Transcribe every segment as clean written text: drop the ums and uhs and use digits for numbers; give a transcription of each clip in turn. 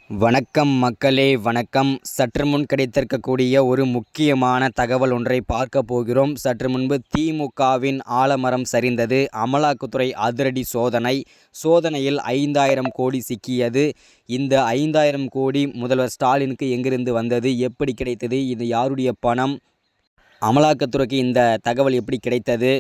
வணக்கம் மக்களே, வணக்கம். சற்று முன் கிடைத்திருக்கக்கூடிய ஒரு முக்கியமான தகவல் ஒன்றை பார்க்க போகிறோம். சற்று முன்பு திமுகவின் ஆலமரம் சரிந்தது. அமலாக்கத்துறை அதிரடி சோதனை. சோதனையில் 5000 கோடி சிக்கியது. இந்த 5000 கோடி முதல்வர் ஸ்டாலினுக்கு எங்கிருந்து வந்தது, எப்படி கிடைத்தது, இது யாருடைய பணம், அமலாக்கத்துறைக்கு இந்த தகவல் எப்படி கிடைத்தது,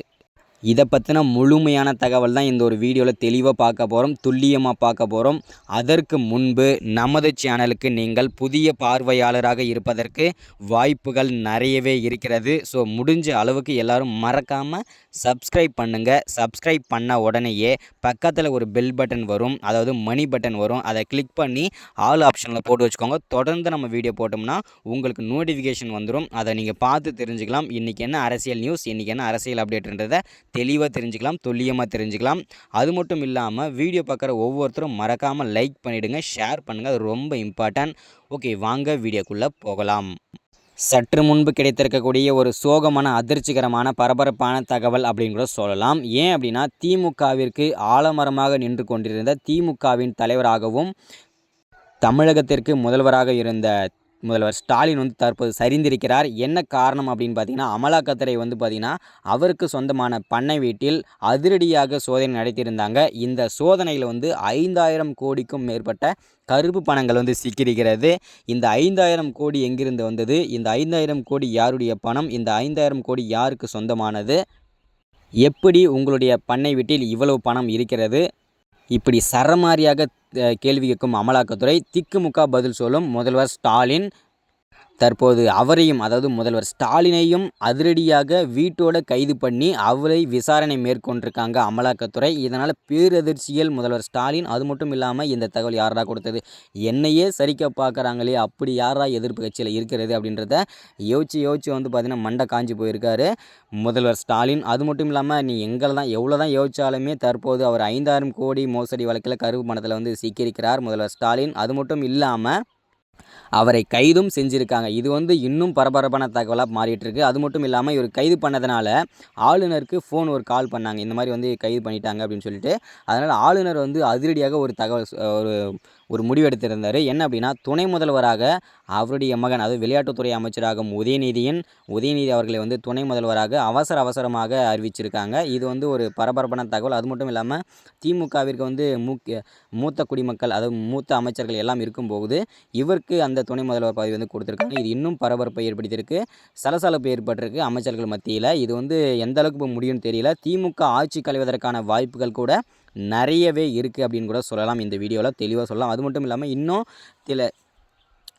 இதை பற்றின முழுமையான தகவல் தான் இந்த ஒரு வீடியோவில் தெளிவாக பார்க்க போகிறோம், துல்லியமாக பார்க்க போகிறோம். அதற்கு முன்பு நமது சேனலுக்கு நீங்கள் புதிய பார்வையாளராக இருப்பதற்கு வாய்ப்புகள் நிறையவே இருக்கிறது. ஸோ முடிஞ்ச அளவுக்கு எல்லோரும் மறக்காமல் சப்ஸ்கிரைப் பண்ணுங்கள். சப்ஸ்கிரைப் பண்ண உடனேயே பக்கத்தில் ஒரு பெல் பட்டன் வரும், அதாவது மணி பட்டன் வரும். அதை கிளிக் பண்ணி ஆல் ஆப்ஷனில் போட்டு வச்சுக்கோங்க. தொடர்ந்து நம்ம வீடியோ போட்டோம்னா உங்களுக்கு நோட்டிஃபிகேஷன் வந்துடும். அதை நீங்கள் பார்த்து தெரிஞ்சுக்கலாம். இன்றைக்கி என்ன அரசியல் நியூஸ், இன்றைக்கி என்ன அரசியல் அப்டேட்ன்றதை தெளிவாக தெரிஞ்சுக்கலாம், துல்லியமாக தெரிஞ்சுக்கலாம். அது மட்டும் இல்லாமல் வீடியோ பார்க்குற ஒவ்வொருத்தரும் மறக்காமல் லைக் பண்ணிவிடுங்க, ஷேர் பண்ணுங்கள். அது ரொம்ப இம்பார்ட்டன்ட். ஓகே, வாங்க வீடியோக்குள்ளே போகலாம். சற்று முன்பு கிடைத்திருக்கக்கூடிய ஒரு சோகமான, அதிர்ச்சிகரமான, பரபரப்பான தகவல் அப்படின்னு கூட சொல்லலாம். ஏன் அப்படின்னா, திமுகவிற்கு ஆலமரமாக நின்று கொண்டிருந்த திமுகவின் தலைவராகவும் தமிழகத்திற்கு முதல்வராக இருந்த முதல்வர் ஸ்டாலின் தற்போது சரிந்திருக்கிறார். என்ன காரணம் அப்படின்னு பார்த்தீங்கன்னா, அமலாக்கத்துறை பார்த்தீங்கன்னா அவருக்கு சொந்தமான பண்ணை வீட்டில் அதிரடியாக சோதனை நடத்தியிருந்தாங்க. இந்த சோதனையில் 5000 கோடிக்கும் மேற்பட்ட கருப்பு பணங்கள் சிக்கியிருக்கிறது. இந்த 5000 கோடி எங்கிருந்து வந்தது, இந்த 5000 கோடி யாருடைய பணம், இந்த 5000 கோடி யாருக்கு சொந்தமானது, எப்படி உங்களுடைய பண்ணை வீட்டில் இவ்வளவு பணம் இருக்கிறது, இப்படி சரமாரியாக கேள்வி கேட்கும் அமலாக்கத்துறை, திக்குமுக்கா பதில் சொல்லும் முதல்வர் ஸ்டாலின். தற்போது அவரையும், அதாவது முதல்வர் ஸ்டாலினையும் அதிரடியாக வீட்டோட கைது பண்ணி அவரை விசாரணை மேற்கொண்டிருக்காங்க அமலாக்கத்துறை. இதனால் பேரதிர்ச்சியில் முதல்வர் ஸ்டாலின். அது மட்டும் இல்லாமல் இந்த தகவல் யாரா கொடுத்தது, என்னையே சரிக்க பார்க்குறாங்களே, அப்படி யாரா எதிர்ப்பு கட்சியில் இருக்கிறது அப்படின்றத யோசிச்சு பார்த்திங்கன்னா மண்டை காஞ்சி போயிருக்காரு முதல்வர் ஸ்டாலின். அது மட்டும் இல்லாமல் நீ எங்களை தான் எவ்வளோ தான் யோசிச்சாலுமே தற்போது அவர் 5000 கோடி மோசடி வழக்கில் கருப்பு பணத்தில் சிக்கியிருக்கிறார் முதல்வர் ஸ்டாலின். அது மட்டும் இல்லாமல் அவரை கைதும் செஞ்சுருக்காங்க. இது இன்னும் பரபரப்பான தகவலாக மாறிட்டுருக்கு. அது மட்டும் இல்லாமல் இவர் கைது பண்ணதுனால ஆளுநருக்கு ஒரு கால் பண்ணாங்க. இந்த மாதிரி கைது பண்ணிட்டாங்க அப்படின்னு சொல்லிட்டு. அதனால் ஆளுநர் அதிரடியாக ஒரு தகவல் ஒரு முடிவு எடுத்திருந்தார். என்ன அப்படின்னா, துணை முதல்வராக அவருடைய மகன், அதாவது விளையாட்டுத்துறை அமைச்சராகும் உதயநிதி அவர்களை துணை முதல்வராக அவசரமாக அறிவிச்சிருக்காங்க. இது ஒரு பரபரப்பான தகவல். அது மட்டும் இல்லாமல் திமுகவிற்கு மூத்த குடிமக்கள், அதாவது மூத்த அமைச்சர்கள் எல்லாம் இருக்கும்போது இவருக்கு அந்த துணை முதல்வர் பதவி கொடுத்துருக்காங்க. இது இன்னும் பரபரப்பை ஏற்படுத்தியிருக்கு, சலசலப்பு ஏற்பட்டிருக்கு அமைச்சர்கள் மத்தியில். இது எந்த அளவுக்கு முடியும்னு தெரியல. திமுக ஆட்சி கலைவதற்கான வாய்ப்புகள் கூட நிறையவே இருக்குது அப்படின்னு கூட சொல்லலாம். இந்த வீடியோவில் தெளிவாக சொல்லலாம். அது மட்டும் இல்லாமல்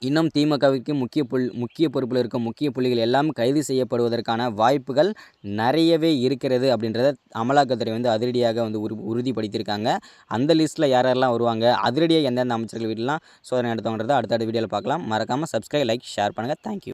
இன்னும் திமுகவிற்கு முக்கிய பொறுப்பில் இருக்கும் முக்கிய புள்ளிகள் எல்லாம் கைது செய்யப்படுவதற்கான வாய்ப்புகள் நிறையவே இருக்கிறது அப்படின்றத அமலாக்கத்துறை அதிரடியாக உறுதிப்படுத்தியிருக்காங்க. அந்த லிஸ்ட்டில் யாரெல்லாம் வருவாங்க, அதிரடியாக எந்தெந்த அமைச்சர்கள் வீட்டிலாம் சோதனை நடத்துவாங்கன்றதை அடுத்த வீடியோவில் பார்க்கலாம். மறக்காமல் சப்ஸ்கிரைப், லைக், ஷேர் பண்ணுங்கள். தேங்க்யூ.